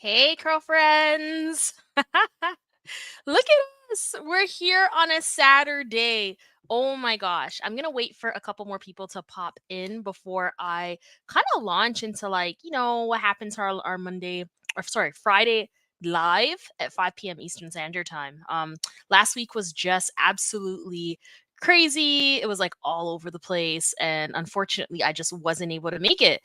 Hey, girlfriends. Look at us. We're here on a Saturday. Oh my gosh. I'm going to wait for a couple more people to pop in before I kind of launch into what happens to our Monday or sorry, Friday live at 5 p.m. Eastern Standard Time. Last week was just absolutely crazy. It was like all over the place and unfortunately I just wasn't able to make it.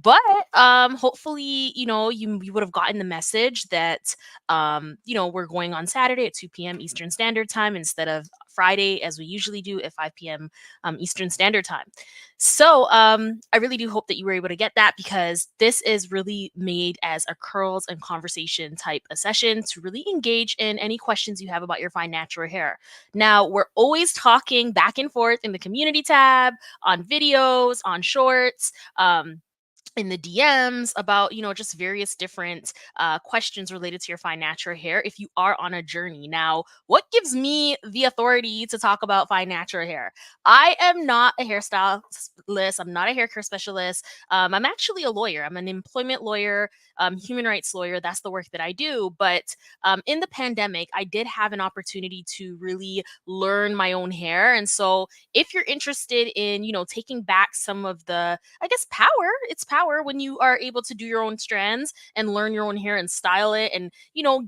But hopefully, you would have gotten the message that we're going on Saturday at 2 p.m. Eastern Standard Time instead of Friday as we usually do at 5 p.m. Eastern Standard Time. So I really do hope that you were able to get that because this is really made as a curls and conversation type of session to really engage in any questions you have about your fine natural hair. Now, we're always talking back and forth in the community tab, on videos, on shorts. In the DMs about, just various different questions related to your fine natural hair if you are on a journey. Now, what gives me the authority to talk about fine natural hair? I am not a hairstylist. I'm not a hair care specialist. I'm actually a lawyer. I'm an employment lawyer, human rights lawyer. That's the work that I do. But in the pandemic, I did have an opportunity to really learn my own hair. And so if you're interested in, taking back some of the, I guess, power, it's power when you are able to do your own strands and learn your own hair and style it and,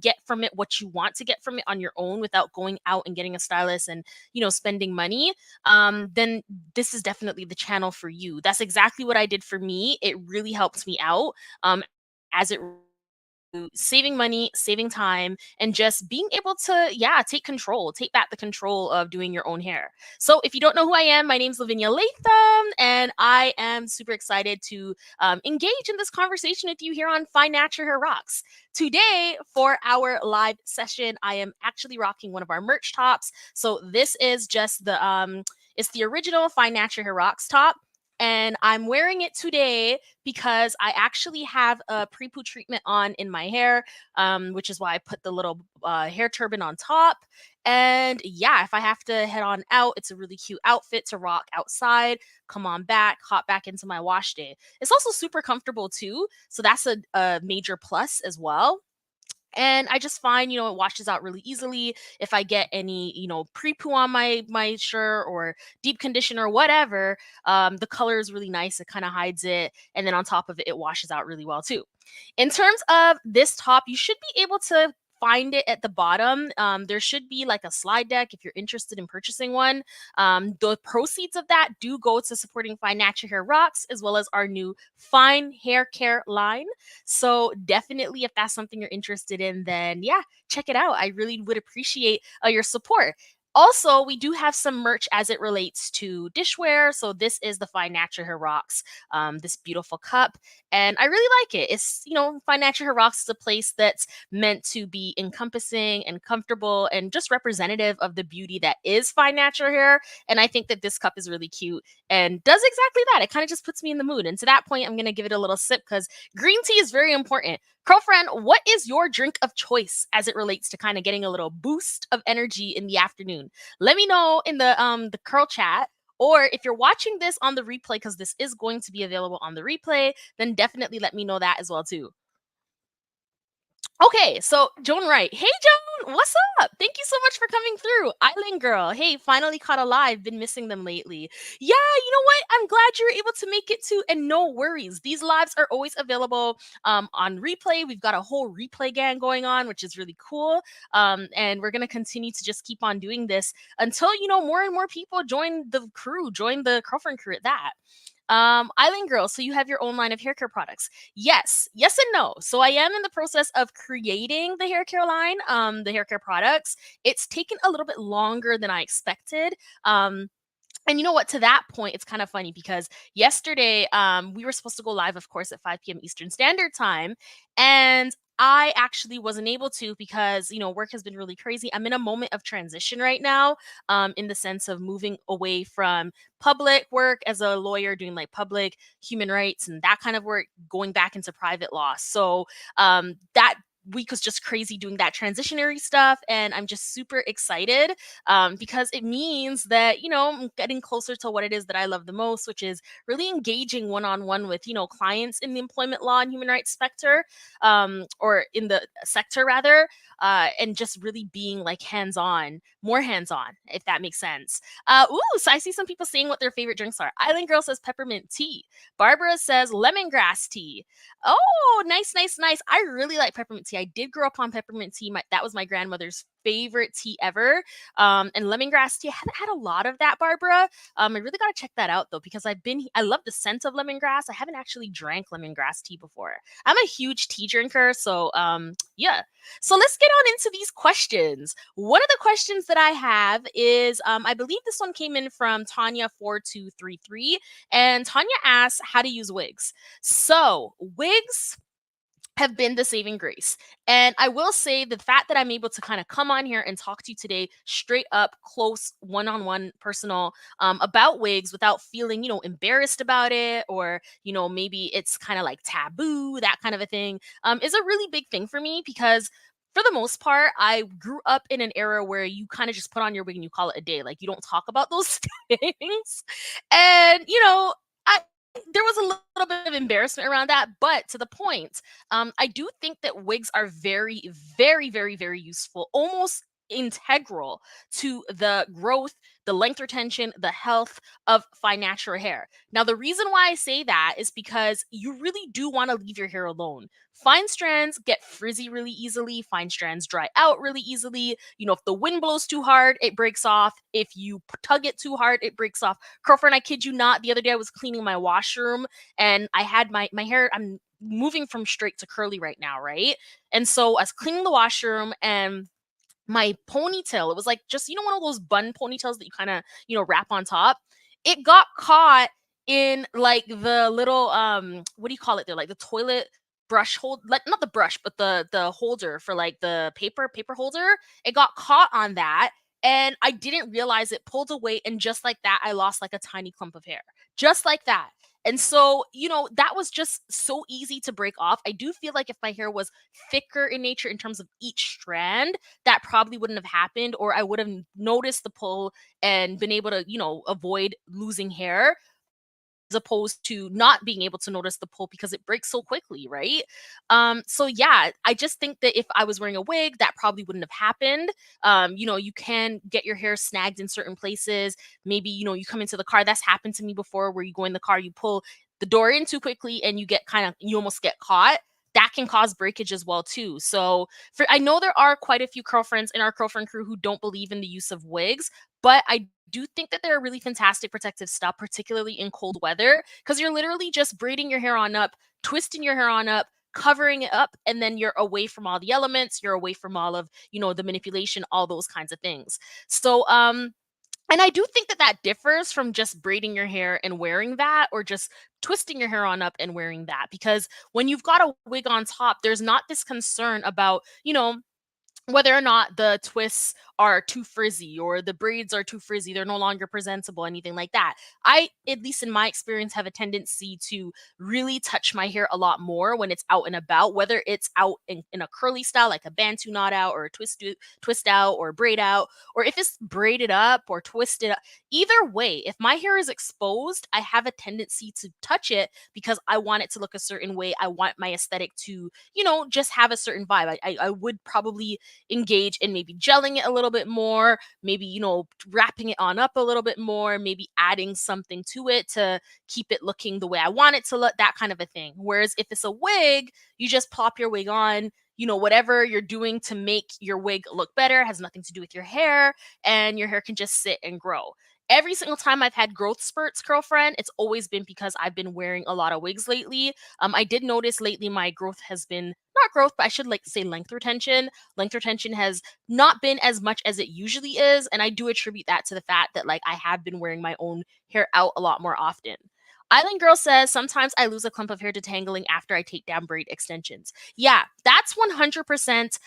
get from it what you want to get from it on your own without going out and getting a stylist and, spending money. Then this is definitely the channel for you. That's exactly what I did for me. It really helped me out. As it saving money, saving time, and just being able to, yeah, take back the control of doing your own hair. So if you don't know who I am, my name's Lavinia Latham, and I am super excited to engage in this conversation with you here on Fine Natural Hair Rocks. Today, for our live session, I am actually rocking one of our merch tops. So this is just it's the original Fine Natural Hair Rocks top. And I'm wearing it today because I actually have a pre-poo treatment on in my hair, which is why I put the little hair turban on top. And yeah, if I have to head on out, it's a really cute outfit to rock outside, come on back, hop back into my wash day. It's also super comfortable too. So that's a major plus as well. And I just find, it washes out really easily. If I get any, pre-poo on my shirt or deep condition or whatever, the color is really nice. It kind of hides it, and then on top of it, it washes out really well too. In terms of this top, you should be able to find it at the bottom. There should be like a slide deck if you're interested in purchasing one. The proceeds of that do go to supporting Fine Natural Hair Rocks as well as our new Fine Hair Care line. So definitely, if that's something you're interested in, then yeah, check it out. I really would appreciate your support. Also, we do have some merch as it relates to dishware. So this is the Fine Natural Hair Rocks, this beautiful cup. And I really like it. It's, Fine Natural Hair Rocks is a place that's meant to be encompassing and comfortable and just representative of the beauty that is fine natural hair. And I think that this cup is really cute and does exactly that. It kind of just puts me in the mood. And to that point, I'm going to give it a little sip because green tea is very important. Girlfriend, what is your drink of choice as it relates to kind of getting a little boost of energy in the afternoon? Let me know in the curl chat. Or if you're watching this on the replay, because this is going to be available on the replay, then definitely let me know that as well too. Okay, so Joan Wright. Hey Joan, what's up? Thank you so much for coming through. Island Girl. Hey, finally caught a live. Been missing them lately. Yeah, you know what? I'm glad you were able to make it too. And no worries. These lives are always available on replay. We've got a whole replay gang going on, which is really cool. And we're gonna continue to just keep on doing this until more and more people join the crew, join the girlfriend crew at that. Island Girl, so you have your own line of hair care products. Yes and no. So I am in the process of creating the hair care line, the hair care products. It's taken a little bit longer than I expected. And you know what? To that point, it's kind of funny because yesterday we were supposed to go live, of course, at 5 p.m. Eastern Standard Time. And I actually wasn't able to because, work has been really crazy. I'm in a moment of transition right now, in the sense of moving away from public work as a lawyer, doing like public human rights and that kind of work, going back into private law. So that week was just crazy doing that transitionary stuff, and I'm just super excited because it means that I'm getting closer to what it is that I love the most, which is really engaging one on one with clients in the employment law and human rights sector, or in the sector rather, and just really being like hands on, more hands on, if that makes sense. So I see some people saying what their favorite drinks are. Island Girl says peppermint tea. Barbara says lemongrass tea. Oh, nice, nice, nice. I really like peppermint tea. I did grow up on peppermint tea. That was my grandmother's favorite tea ever. And lemongrass tea. I haven't had a lot of that, Barbara. I really gotta check that out though, because I love the scent of lemongrass. I haven't actually drank lemongrass tea before. I'm a huge tea drinker, so yeah. So let's get on into these questions. One of the questions that I have is, I believe this one came in from Tanya4233, and Tanya asks how to use wigs. So wigs have been the saving grace. And I will say the fact that I'm able to kind of come on here and talk to you today, straight up, close, one on one, personal, about wigs without feeling, embarrassed about it, or, maybe it's kind of like taboo, that kind of a thing, is a really big thing for me because for the most part, I grew up in an era where you kind of just put on your wig and you call it a day. Like you don't talk about those things. And, I there was a little bit of embarrassment around that, but to the point, I do think that wigs are very, very, very, very useful, almost integral to the growth, the length retention, the health of fine natural hair. Now, the reason why I say that is because you really do want to leave your hair alone. Fine strands get frizzy really easily. Fine strands dry out really easily. If the wind blows too hard, it breaks off. If you tug it too hard, it breaks off. Girlfriend, I kid you not, the other day I was cleaning my washroom and I had my hair, I'm moving from straight to curly right now, right? And so I was cleaning the washroom and my ponytail, it was like just one of those bun ponytails that you kind of wrap on top. It got caught in like the little what do you call it there, like the toilet brush hold, like not the brush but the holder for like the paper holder. It got caught on that, and I didn't realize it pulled away, and just like that I lost like a tiny clump of hair, just like that. And so, that was just so easy to break off. I do feel like if my hair was thicker in nature in terms of each strand, that probably wouldn't have happened, or I would have noticed the pull and been able to, avoid losing hair, as opposed to not being able to notice the pull because it breaks so quickly, right? So yeah, I just think that if I was wearing a wig, that probably wouldn't have happened. You can get your hair snagged in certain places. Maybe, you come into the car. That's happened to me before, where you go in the car, you pull the door in too quickly and you almost get caught. That can cause breakage as well too. So I know there are quite a few girlfriends in our girlfriend crew who don't believe in the use of wigs, but I do think that they're a really fantastic protective stuff, particularly in cold weather, because you're literally just braiding your hair on up, twisting your hair on up, covering it up, and then you're away from all the elements, you're away from all of, the manipulation, all those kinds of things. So, and I do think that that differs from just braiding your hair and wearing that, or just twisting your hair on up and wearing that. Because when you've got a wig on top, there's not this concern about, whether or not the twists are too frizzy or the braids are too frizzy, they're no longer presentable, anything like that. I, at least in my experience, have a tendency to really touch my hair a lot more when it's out and about, whether it's out in a curly style, like a bantu knot out, or a twist out, or braid out, or if it's braided up or twisted up. Either way, if my hair is exposed, I have a tendency to touch it because I want it to look a certain way. I want my aesthetic to, just have a certain vibe. I would probably engage in maybe gelling it a little bit more, maybe, wrapping it on up a little bit more, maybe adding something to it to keep it looking the way I want it to look, that kind of a thing. Whereas if it's a wig, you just pop your wig on, whatever you're doing to make your wig look better has nothing to do with your hair, and your hair can just sit and grow. Every single time I've had growth spurts, girlfriend, it's always been because I've been wearing a lot of wigs lately. I did notice lately my growth has been, not growth, but I should like say length retention. Length retention has not been as much as it usually is. And I do attribute that to the fact that like I have been wearing my own hair out a lot more often. Island Girl says, sometimes I lose a clump of hair to tangling after I take down braid extensions. Yeah, that's 100%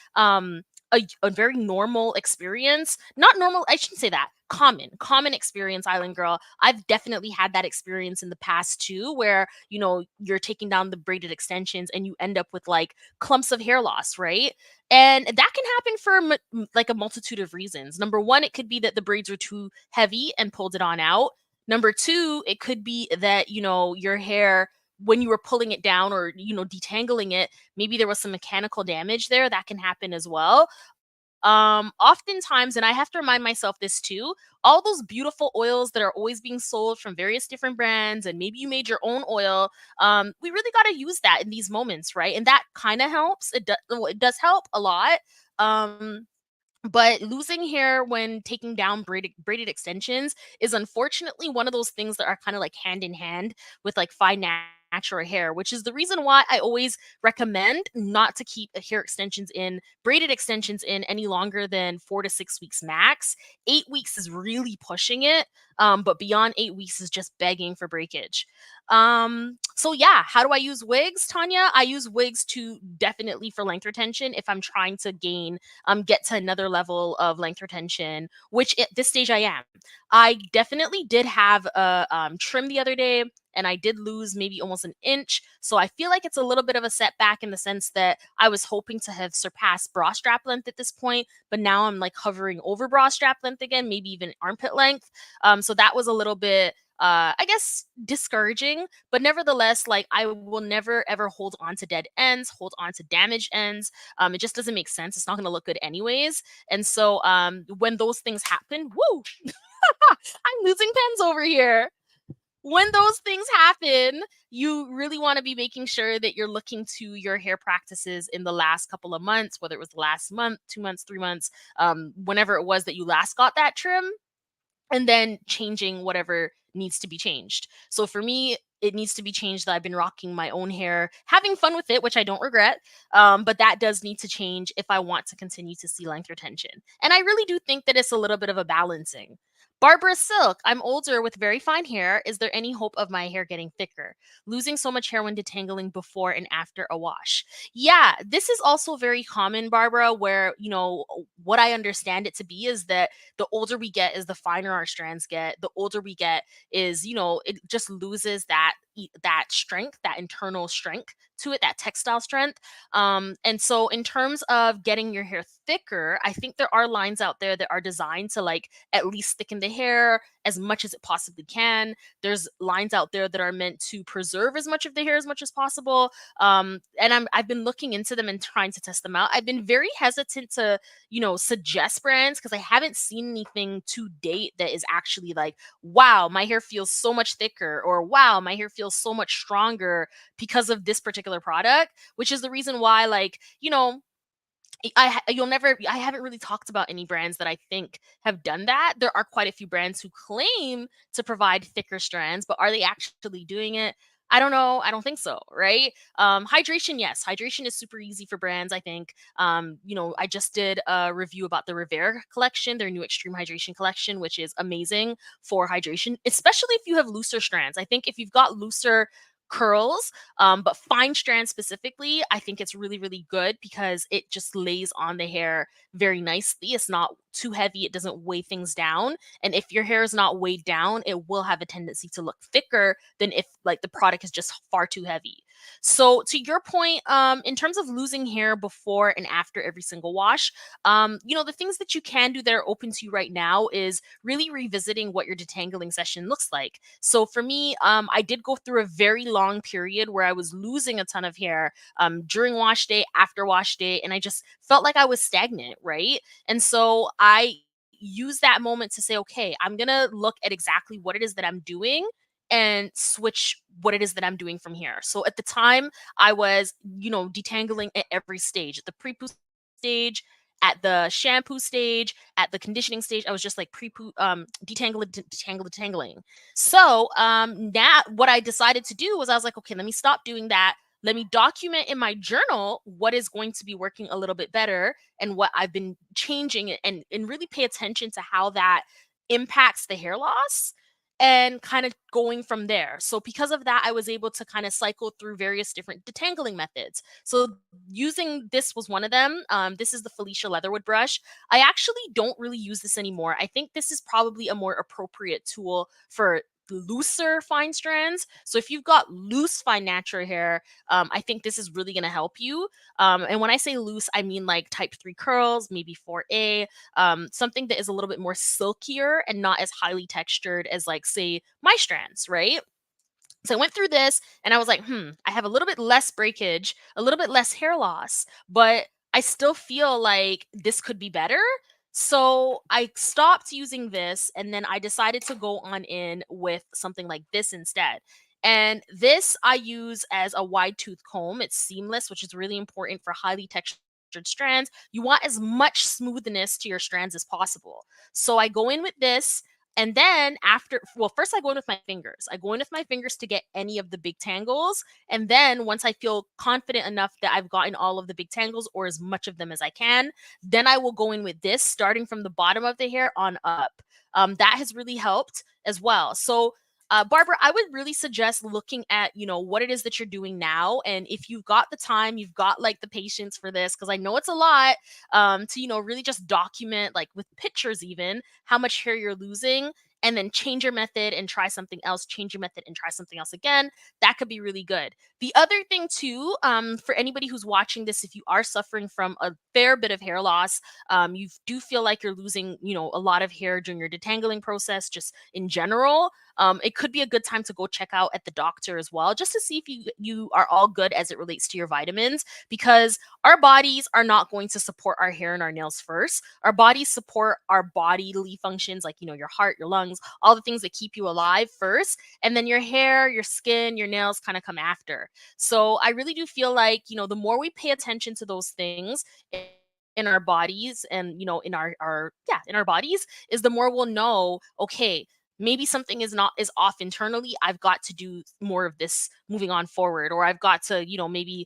a very normal experience. Not normal, I shouldn't say that. common experience, island girl. I've definitely had that experience in the past too, where you're taking down the braided extensions and you end up with like clumps of hair loss, right? And that can happen for like a multitude of reasons. Number one, it could be that the braids are too heavy and pulled it on out. Number two, it could be that your hair, when you were pulling it down or detangling it, maybe there was some mechanical damage there. That can happen as well. Oftentimes, and I have to remind myself this too, all those beautiful oils that are always being sold from various different brands, and maybe you made your own oil. We really got to use that in these moments, right? And that kind of helps. It does help a lot. Um, but losing hair when taking down braided extensions is unfortunately one of those things that are kind of like hand in hand with like fine natural hair, which is the reason why I always recommend not to keep hair extensions in, braided extensions in, any longer than 4 to 6 weeks max. 8 weeks is really pushing it. But beyond 8 weeks is just begging for breakage. So yeah, how do I use wigs, Tanya? I use wigs to definitely for length retention if I'm trying to get to another level of length retention, which at this stage I am. I definitely did have a trim the other day, and I did lose maybe almost an inch. So I feel like it's a little bit of a setback in the sense that I was hoping to have surpassed bra strap length at this point, but now I'm like hovering over bra strap length again, maybe even armpit length. So that was a little bit I guess discouraging, but nevertheless, like I will never ever hold on to dead ends, hold on to damaged ends. It just doesn't make sense. It's not going to look good anyways. And so when those things happen, woo, I'm losing pens over here. When those things happen, you really want to be making sure that you're looking to your hair practices in the last couple of months, whether it was the last month, 2 months, 3 months, whenever it was that you last got that trim, and then changing whatever needs to be changed. So for me, it needs to be changed that I've been rocking my own hair, having fun with it, which I don't regret. But that does need to change if I want to continue to see length retention. And I really do think that it's a little bit of a balancing. Barbara Silk, I'm older with very fine hair. Is there any hope of my hair getting thicker? Losing so much hair when detangling before and after a wash. Yeah, this is also very common, Barbara, where, what I understand it to be is that the older we get is the finer our strands get. The older we get is, it just loses that strength, that internal strength to it, that textile strength. And so in terms of getting your hair thicker, I think there are lines out there that are designed to like at least thicken the hair as much as it possibly can. There's lines out there that are meant to preserve as much of the hair as much as possible. And I've been looking into them and trying to test them out. I've been very hesitant to suggest brands because I haven't seen anything to date that is actually like, wow, my hair feels so much thicker, or wow, my hair feels so much stronger because of this particular product, which is the reason why, like, you'll never, I haven't really talked about any brands that I think have done that. There are quite a few brands who claim to provide thicker strands, but are they actually doing it? I don't know. I don't think so, right? Hydration, yes. Hydration is super easy for brands, I think. I just did a review about the Rivera collection, their new Extreme Hydration collection, which is amazing for hydration, especially if you have looser strands. I think if you've got looser curls, but fine strands specifically, I think it's really, really good because it just lays on the hair very nicely. It's not too heavy. It doesn't weigh things down. And if your hair is not weighed down, it will have a tendency to look thicker than if like the product is just far too heavy. So to your point, in terms of losing hair before and after every single wash, the things that you can do that are open to you right now is really revisiting what your detangling session looks like. So for me, I did go through a very long period where I was losing a ton of hair during wash day, after wash day, and I just felt like I was stagnant, right? And so I use that moment to say, okay, I'm going to look at exactly what it is that I'm doing and switch what it is that I'm doing from here. So at the time, I was, detangling at every stage, at the pre-poo stage, at the shampoo stage, at the conditioning stage. I was just like pre-poo, detangling. So now what I decided to do was I was like, okay, let me stop doing that. Let me document in my journal what is going to be working a little bit better and what I've been changing, and really pay attention to how that impacts the hair loss. and kind of going from there. So because of that, I was able to kind of cycle through various different detangling methods. So using this was one of them. This is the Felicia Leatherwood brush. I actually don't really use this anymore. I think this is probably a more appropriate tool for looser fine strands. So if you've got loose fine natural hair, I think this is really going to help you. And when I say loose, I mean like type 3 curls, maybe 4A, something that is a little bit more silkier and not as highly textured as, like, say, my strands, right? So I went through this and I was like, I have a little bit less breakage, a little bit less hair loss, but I still feel like this could be better. So I stopped using this and then I decided to go on in with something like this instead. And this I use as a wide tooth comb. It's seamless, which is really important for highly textured strands. You want as much smoothness to your strands as possible. So I go in with this, and then after, well, first I go in with my fingers. I go in with my fingers to get any of the big tangles. And then once I feel confident enough that I've gotten all of the big tangles or as much of them as I can, then I will go in with this, starting from the bottom of the hair on up. That has really helped as well. So Barbara, I would really suggest looking at, what it is that you're doing now. And if you've got the time, you've got like the patience for this, because I know it's a lot, to, really just document, like with pictures even, how much hair you're losing, and then change your method and try something else, change your method and try something else again. That could be really good. The other thing too, for anybody who's watching this, if you are suffering from a fair bit of hair loss, you do feel like you're losing, a lot of hair during your detangling process, just in general, it could be a good time to go check out at the doctor as well, just to see if you are all good as it relates to your vitamins, because our bodies are not going to support our hair and our nails first. Our bodies support our bodily functions, like, your heart, your lungs, all the things that keep you alive first, and then your hair, your skin, your nails kind of come after. So I really do feel like, the more we pay attention to those things in our bodies, and in our yeah, in our bodies, is the more we'll know, okay, maybe something is off internally. I've got to do more of this moving on forward, or I've got to, maybe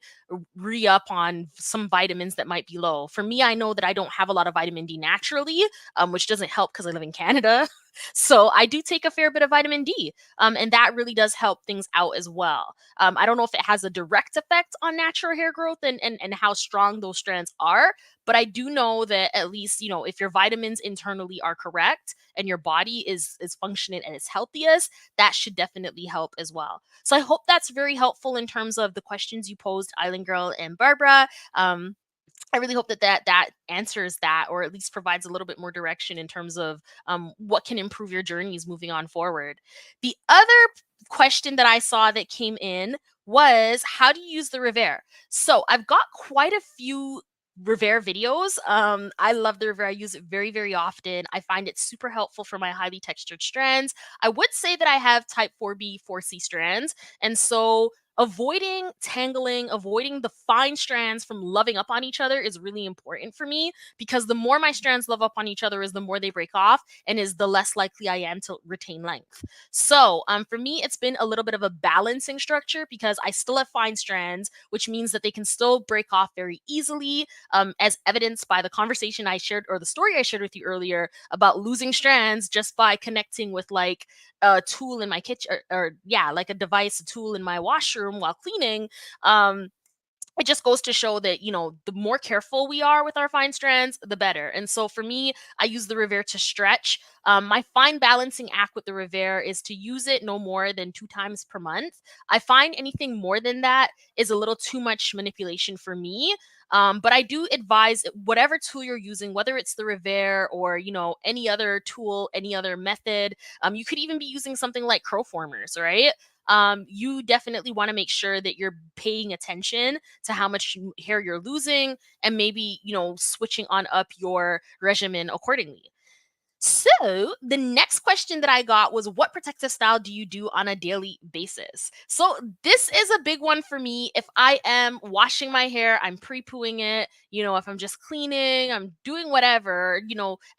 re-up on some vitamins that might be low. For me, I know that I don't have a lot of vitamin D naturally, which doesn't help because I live in Canada. So I do take a fair bit of vitamin D, and that really does help things out as well. I don't know if it has a direct effect on natural hair growth and how strong those strands are, but I do know that at least, if your vitamins internally are correct and your body is functioning at its healthiest, that should definitely help as well. So I hope that's very helpful in terms of the questions you posed, Island Girl and Barbara. I really hope that answers that, or at least provides a little bit more direction in terms of what can improve your journeys moving on forward. The other question that I saw that came in was, how do you use the Revere? So I've got quite a few Revere videos. I love the Revere. I use it very, very often. I find it super helpful for my highly textured strands. I would say that I have type 4B, 4C strands. And so avoiding tangling, avoiding the fine strands from loving up on each other is really important for me, because the more my strands love up on each other is the more they break off, and is the less likely I am to retain length. So for me, it's been a little bit of a balancing structure, because I still have fine strands, which means that they can still break off very easily, as evidenced by the conversation I shared, or the story I shared with you earlier about losing strands just by connecting with like a tool in my kitchen, or yeah, like a device, a tool in my washroom while cleaning. um it just goes to show that, the more careful we are with our fine strands, the better. And so for me, I use the Revere to stretch. My fine balancing act with the Revere is to use it no more than 2 times per month. I find anything more than that is a little too much manipulation for me. But I do advise, whatever tool you're using, whether it's the Revere or, any other tool, any other method. You could even be using something like curl formers, right? You definitely want to make sure that you're paying attention to how much hair you're losing, and maybe, switching on up your regimen accordingly. So the next question that I got was, what protective style do you do on a daily basis? So this is a big one for me. If I am washing my hair, I'm pre-pooing it. If I'm just cleaning, I'm doing whatever,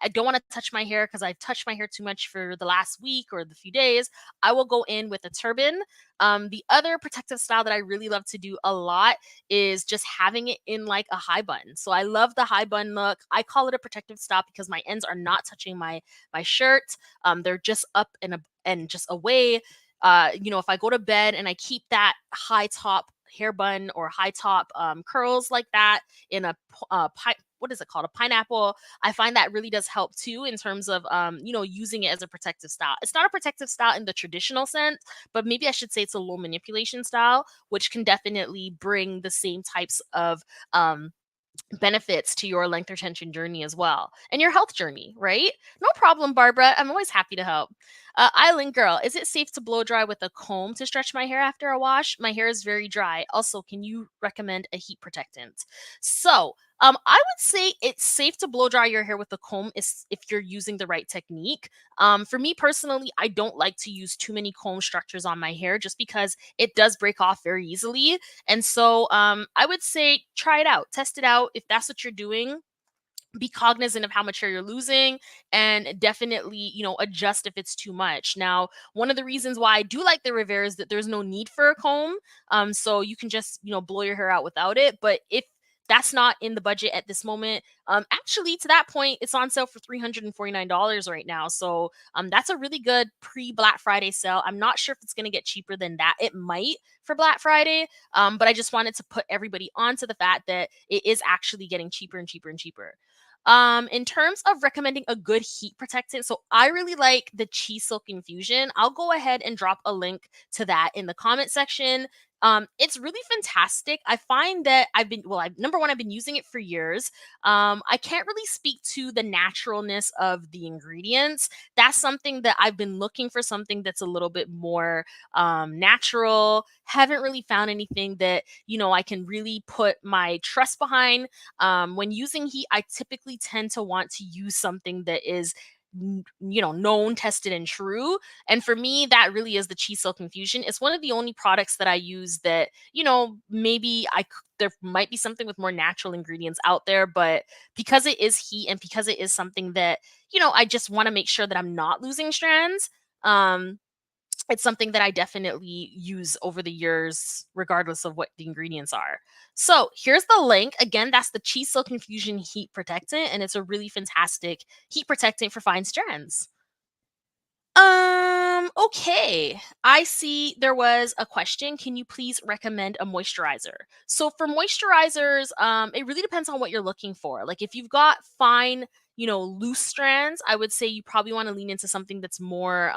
I don't want to touch my hair because I've touched my hair too much for the last week or the few days. I will go in with a turban. The other protective style that I really love to do a lot is just having it in like a high bun. So I love the high bun look. I call it a protective style because my ends are not touching my shirt. They're just up and just away. If I go to bed and I keep that high top hair bun or high top curls like that in what is it called? A pineapple. I find that really does help too in terms of using it as a protective style. It's not a protective style in the traditional sense, but maybe I should say it's a low manipulation style, which can definitely bring the same types of um benefits to your length retention journey as well and your health journey, right? No problem, Barbara. I'm always happy to help. Island girl, is it safe to blow dry with a comb to stretch my hair after a wash? My hair is very dry. Also, can you recommend a heat protectant? So, I would say it's safe to blow dry your hair with a comb if you're using the right technique. For me personally, I don't like to use too many comb structures on my hair just because it does break off very easily. And so I would say try it out, test it out. If that's what you're doing, be cognizant of how much hair you're losing and definitely, adjust if it's too much. Now, one of the reasons why I do like the Rivera is that there's no need for a comb. So you can just, blow your hair out without it. But if that's not in the budget at this moment, actually to that point, it's on sale for $349 right now. So that's a really good pre-Black Friday sale. I'm not sure if it's going to get cheaper than that. It might for Black Friday, but I just wanted to put everybody onto the fact that it is actually getting cheaper and cheaper and cheaper. In terms of recommending a good heat protectant, so I really like the Cheese Silk Infusion. I'll go ahead and drop a link to that in the comment section. It's really fantastic. I find that number one, I've been using it for years. I can't really speak to the naturalness of the ingredients. That's something that I've been looking for, something that's a little bit more natural. Haven't really found anything that, I can really put my trust behind. When using heat, I typically tend to want to use something that is known, tested, and true. And for me, that really is the Cheese Silk Infusion. It's one of the only products that I use that, maybe there might be something with more natural ingredients out there, but because it is heat and because it is something that, I just want to make sure that I'm not losing strands. Um, it's something that I definitely use over the years, regardless of what the ingredients are. So here's the link. Again, that's the Cheese Silk Infusion Heat Protectant, and it's a really fantastic heat protectant for fine strands. Okay. I see there was a question. Can you please recommend a moisturizer? So for moisturizers, it really depends on what you're looking for. Like if you've got fine, loose strands, I would say you probably want to lean into something that's more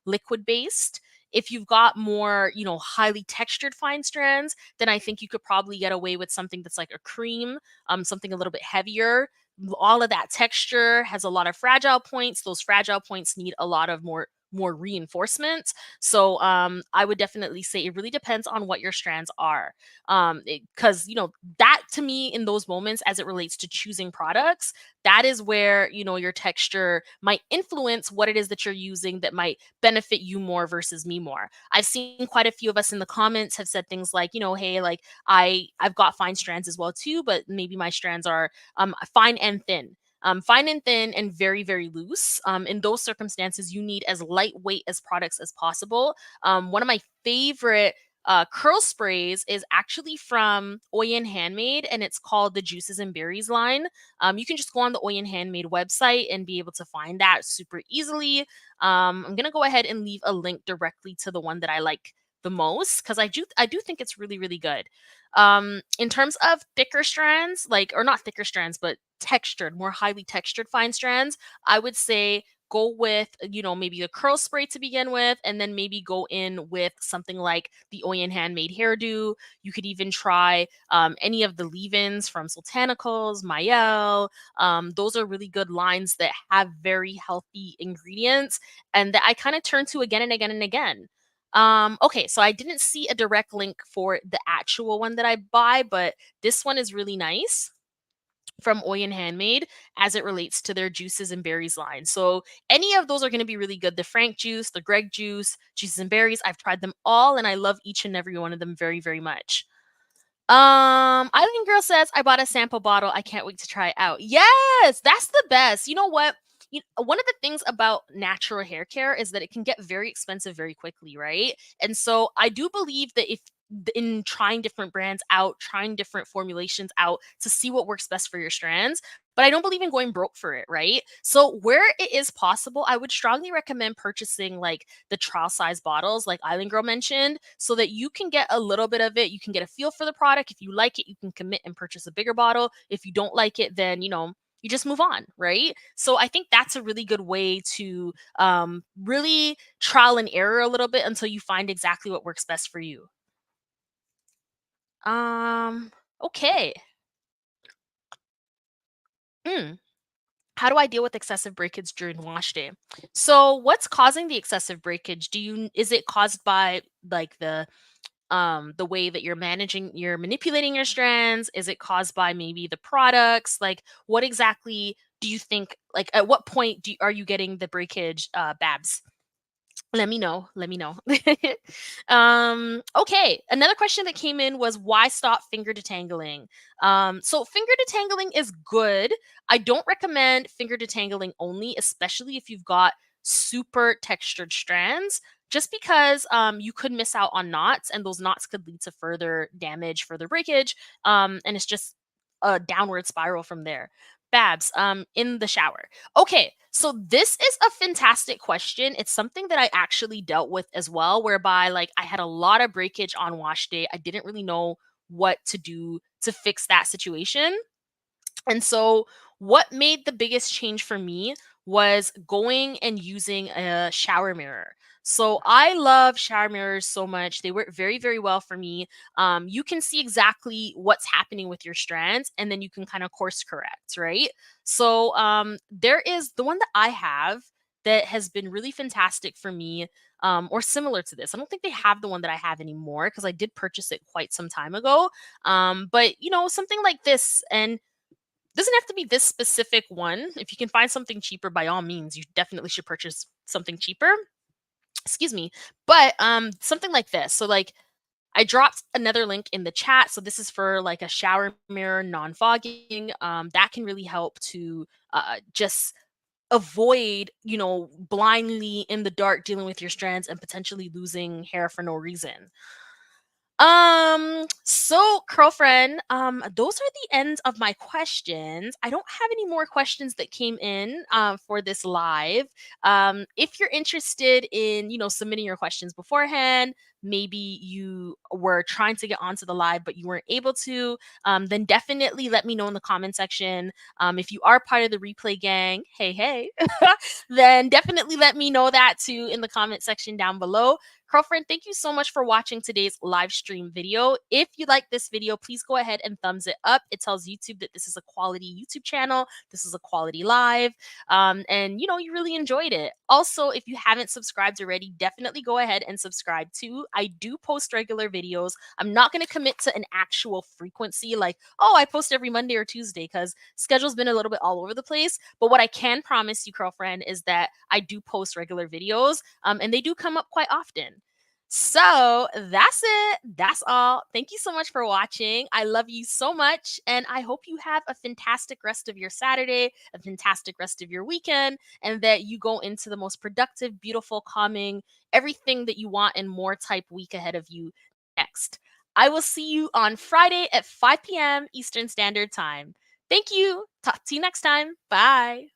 liquid based. If you've got more, highly textured fine strands, then I think you could probably get away with something that's like a cream, something a little bit heavier. All of that texture has a lot of fragile points. Those fragile points need a lot of more reinforcement. So I would definitely say it really depends on what your strands are. Because that to me in those moments as it relates to choosing products, that is where your texture might influence what it is that you're using that might benefit you more versus me more. I've seen quite a few of us in the comments have said things like, hey, like I've got fine strands as well too, but maybe my strands are fine and thin. Fine and thin and very, very loose. In those circumstances, you need as lightweight as products as possible. One of my favorite curl sprays is actually from Oyen Handmade, and it's called the Juices and Berries line. You can just go on the Oyen Handmade website and be able to find that super easily. I'm gonna go ahead and leave a link directly to the one that I like the most because I do think it's really, really good. In terms of thicker strands, or not thicker strands, but textured, more highly textured fine strands, I would say go with, maybe a curl spray to begin with, and then maybe go in with something like the Oyen Handmade hairdo. You could even try any of the leave-ins from Sultanicals, Mayel. Those are really good lines that have very healthy ingredients and that I kind of turn to again and again and again. Okay, so I didn't see a direct link for the actual one that I buy, but this one is really nice from Oyen Handmade as it relates to their juices and berries line. So any of those are going to be really good. The Frank juice, the Greg juice, juices and berries. I've tried them all and I love each and every one of them very, very much. Eileen Girl says, I bought a sample bottle. I can't wait to try it out. Yes, that's the best. You know what? one of the things about natural hair care is that it can get very expensive very quickly, right? And so I do believe that if in trying different brands out, trying different formulations out to see what works best for your strands, but I don't believe in going broke for it, right? So where it is possible, I would strongly recommend purchasing like the trial size bottles, like Island Girl mentioned, so that you can get a little bit of it. You can get a feel for the product. If you like it, you can commit and purchase a bigger bottle. If you don't like it, then you just move on, right? So I think that's a really good way to really trial and error a little bit until you find exactly what works best for you. Um, okay. Mm. How do I deal with excessive breakage during wash day? So, what's causing the excessive breakage? Is it caused by like the way that you're manipulating your strands? Is it caused by maybe the products? Like what exactly do you think, like at what point are you getting the breakage, Babs? Let me know. Let me know. Okay. Another question that came in was why stop finger detangling? So finger detangling is good. I don't recommend finger detangling only, especially if you've got super textured strands, just because you could miss out on knots, and those knots could lead to further damage, further breakage, and it's just a downward spiral from there. Babs, in the shower. Okay, so this is a fantastic question. It's something that I actually dealt with as well, whereby like I had a lot of breakage on wash day. I didn't really know what to do to fix that situation. And so, what made the biggest change for me was going and using a shower mirror. So, I love shower mirrors so much. They work very, very well for me. You can see exactly what's happening with your strands, and then you can kind of course correct, right? So, there is the one that I have that has been really fantastic for me. Or similar to this. I don't think they have the one that I have anymore because I did purchase it quite some time ago. But something like this, and doesn't have to be this specific one. If you can find something cheaper, by all means, you definitely should purchase something cheaper. Excuse me. But something like this. So like I dropped another link in the chat. So this is for like a shower mirror non-fogging. That can really help to just avoid, blindly in the dark dealing with your strands and potentially losing hair for no reason. So girlfriend, those are the ends of my questions. I don't have any more questions that came in for this live. If you're interested in, submitting your questions beforehand, maybe you were trying to get onto the live but you weren't able to, then definitely let me know in the comment section. If you are part of the replay gang, hey, hey, then definitely let me know that too in the comment section down below. Girlfriend, thank you so much for watching today's live stream video. If you like this video, please go ahead and thumbs it up. It tells YouTube that this is a quality YouTube channel. This is a quality live. And you really enjoyed it. Also, if you haven't subscribed already, definitely go ahead and subscribe too. I do post regular videos. I'm not going to commit to an actual frequency like, oh, I post every Monday or Tuesday because schedule's been a little bit all over the place. But what I can promise you, girlfriend, is that I do post regular videos, and they do come up quite often. So that's it. That's all. Thank you so much for watching. I love you so much. And I hope you have a fantastic rest of your Saturday, a fantastic rest of your weekend, and that you go into the most productive, beautiful, calming, everything that you want and more type week ahead of you next. I will see you on Friday at 5 p.m. Eastern Standard Time. Thank you. Talk to you next time. Bye.